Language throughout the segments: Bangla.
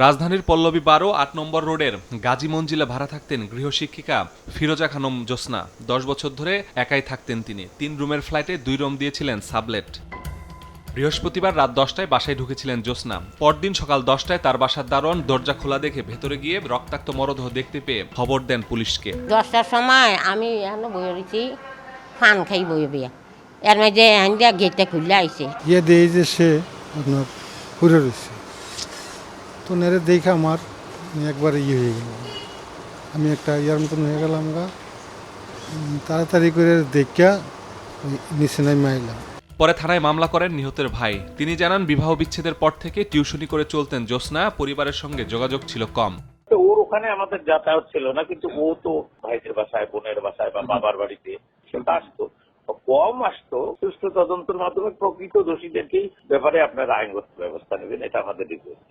রাজধানীর পল্লবী ১২-৮ নম্বর রোডের গাজী মঞ্জিলে ভাড়া থাকতেন গৃহশিক্ষিকা ফিরোজা খানম জ্যোৎস্না। ১০ বছর ধরে একাই থাকতেন তিনি। ৩ রুমের ফ্ল্যাটে ২ রুম দিয়েছিলেন সাবলেট। বৃহস্পতিবার রাত ১০টায় বাসায় ঢুকেছিলেন জ্যোৎস্না। পরদিন সকাল ১০টায় তার বাসার দারোয়ান দরজা খোলা দেখে ভেতরে গিয়ে রক্তাক্ত মরদেহ দেখতে পেয়ে খবর দেন পুলিশকে। ১০টার সময় আমি এখনো বই রয়েছি, ফান খাই বই বিয়া এর মাঝে আইনটা গেটটা খুললে আইছে। দিয়ে যে সে আপনার ঘুরে রয়েছে, তো নেড়ে দেখে আমার একবারে হয়ে গেল। আমি একটা ইয়ার মতন হয়ে গেলাম গা, তাড়াতাড়ি করে দেখা নিচে নামে আইলাম। পরে থানায় মামলা করেন নিহতের ভাই। তিনি জানান, বিবাহ বিচ্ছেদের পর থেকে টিউশনি করে চলতেন জ্যোৎস্না। পরিবারের সঙ্গে যোগাযোগ ছিল কম। তো ওর ওখানে আমাদের যাতায়াত ছিল না, কিন্তু ও তো ভাইদের বাসায়, বোনের বাসায় বা বাবার বাড়িতে সেটা আসতো, কম আসতো। সুষ্ঠু তদন্তের মাধ্যমে প্রকৃত দোষীদেরকেই ব্যাপারে আপনারা আইনগত ব্যবস্থা নেবেন, এটা আমাদের রিকোয়েস্ট।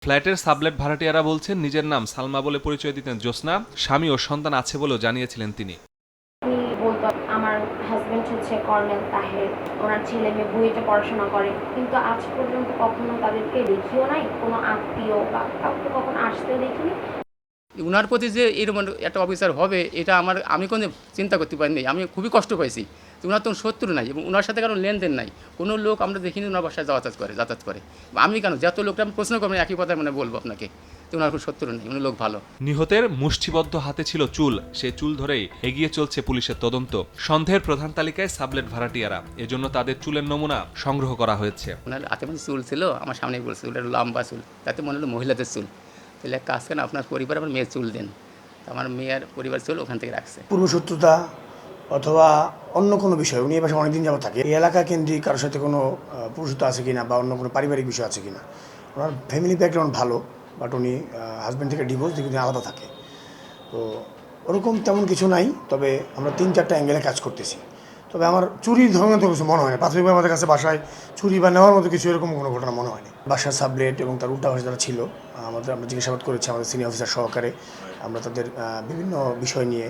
ফ্ল্যাটের সাবলেট ভাড়াটিয়ারা বলছেন, নিজের নাম সালমা বলে পরিচয় দিতেন জ্যোৎস্না। স্বামী ও সন্তান আছে বলেও জানিয়েছিলেন তিনি। আমি বলতো আমার হাজব্যান্ড হচ্ছে কর্নেল তাহের, ওনার ছেলে মেয়ে বুয়েটে পড়াশোনা করে, কিন্তু আজ পর্যন্ত কখনো তাদেরকে দেখিও নাই, কোনো আত্মীয় বা কাউকে কখনো আসতেও দেখিনি। উনার প্রতি যে এরকম একটা অফিসার হবে, এটা আমি কোনো চিন্তা করতে পারিনি। আমি খুবই কষ্ট পাইছি। উনার তো শত্রু নাই এবং ওনার সাথে কারো লেনদেন নাই। কোনো লোক আমরা দেখিনি ওনার বাসায় যাতায়াত করে। আমি কেন যত লোকটা আমি প্রশ্ন করবো একই কথা বলবো আপনাকে, তো ওনার কোনো শত্রু নেই, উনি লোক ভালো। নিহতের মুষ্টিবদ্ধ হাতে ছিল চুল। সেই চুল ধরেই এগিয়ে চলছে পুলিশের তদন্ত। সন্দেহের প্রধান তালিকায় সাবলেট ভাড়াটিয়ারা, এজন্য তাদের চুলের নমুনা সংগ্রহ করা হয়েছে। ওনার হাতে মানে চুল ছিল, আমার সামনে বলছে ওটা লম্বা চুল, তাতে মনে হলো মহিলাদের চুল। তাহলে কাজ কেন, আপনার পরিবার আমার মেয়ের চুল দেন। আমার মেয়ের পরিবার চুল ওখান থেকে রাখছে। পূর্বশত্রুতা অথবা অন্য কোনো বিষয়, উনি এ বাসায় অনেকদিন যাবত থাকে, এই এলাকা কেন্দ্রিক কারোর সাথে কোনো পুরুষত্ব আছে কিনা বা অন্য কোনো পারিবারিক বিষয় আছে কিনা। ওনার ফ্যামিলি ব্যাকগ্রাউন্ড ভালো, বাট উনি হাজব্যান্ড থেকে ডিভোর্স দিয়ে কিন্তু আলাদা থাকে। তো ওরকম তেমন কিছু নাই, তবে আমরা 3-4টা অ্যাঙ্গেলে কাজ করতেছি। তবে আমার চুরির ধরনের তো কিছু মনে হয় না। প্রাথমিকভাবে আমাদের কাছে বাসায় চুরি বা নেওয়ার মতো কিছু এরকম কোনো ঘটনা মনে হয়নি। বাসার সাবলেট এবং তার উল্টা পাশে যারা ছিল, আমরা জিজ্ঞাসাবাদ করেছি আমাদের সিনিয়র অফিসার সহকারে। আমরা তাদের বিভিন্ন বিষয় নিয়ে,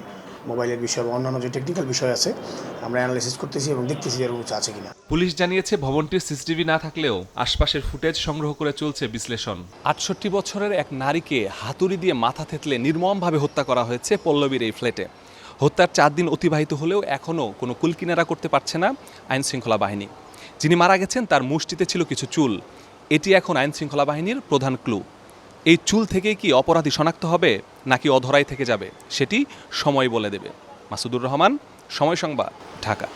মোবাইলের বিষয় বা অন্যান্য যে টেকনিক্যাল বিষয় আছে, আমরা অ্যানালাইসিস করতেছি এবং দেখতেছি এরকম কিছু আছে কিনা। পুলিশ জানিয়েছে, ভবনটির সিসিটিভি না থাকলেও আশপাশের ফুটেজ সংগ্রহ করে চলছে বিশ্লেষণ। ৬৮ বছরের এক নারীকে হাতুড়ি দিয়ে মাথা থেতলে নির্মমভাবে হত্যা করা হয়েছে পল্লবীর এই ফ্ল্যাটে। হত্যার 4 দিন অতিবাহিত হলেও এখনও কোনো কুলকিনারা করতে পারছে না আইনশৃঙ্খলা বাহিনী। যিনি মারা গেছেন তার মুষ্টিতে ছিল কিছু চুল। এটি এখন আইনশৃঙ্খলা বাহিনীর প্রধান ক্লু। এই চুল থেকেই কি অপরাধী শনাক্ত হবে নাকি অধরাই থেকে যাবে, সেটি সময় বলে দেবে। মাসুদুর রহমান, সময় সংবাদ, ঢাকা।